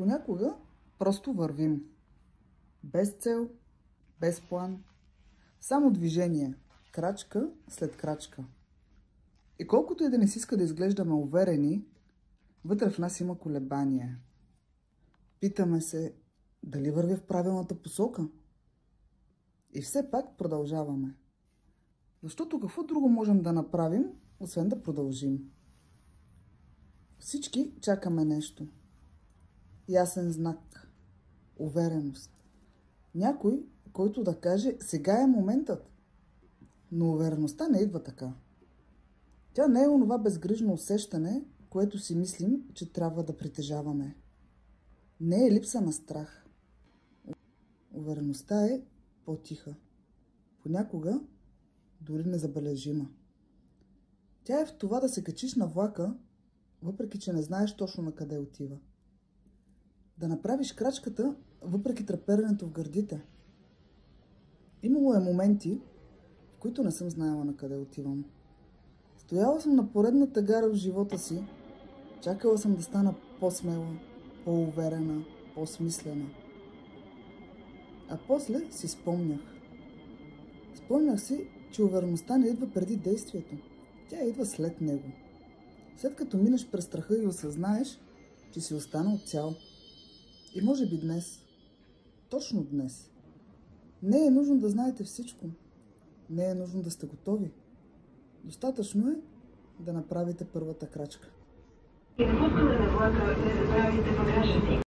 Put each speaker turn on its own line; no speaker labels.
Понякога просто вървим. Без цел, без план. Само движение, крачка след крачка. И колкото и да не си иска да изглеждаме уверени, вътре в нас има колебания. Питаме се, дали вървя в правилната посока? И все пак продължаваме. Защото какво друго можем да направим, освен да продължим? Всички чакаме нещо. Ясен знак. Увереност. Някой, който да каже, сега е моментът. Но увереността не идва така. Тя не е онова безгрижно усещане, което си мислим, че трябва да притежаваме. Не е липса на страх. Увереността е по-тиха. Понякога дори незабележима. Тя е в това да се качиш на влака, въпреки че не знаеш точно на къде отива. Да направиш крачката, въпреки треперенето в гърдите. Имало е моменти, в които не съм знаела на къде отивам. Стояла съм на поредната гара в живота си, чакала съм да стана по-смела, по-уверена, по-смислена. А после си спомнях. Спомнях си, че увереността не идва преди действието. Тя идва след него. След като минеш през страха и осъзнаеш, че си останал цял. И може би днес, точно днес, не е нужно да знаете всичко. Не е нужно да сте готови. Достатъчно е да направите първата крачка.
И напускане на влака не забравяйте багажа си.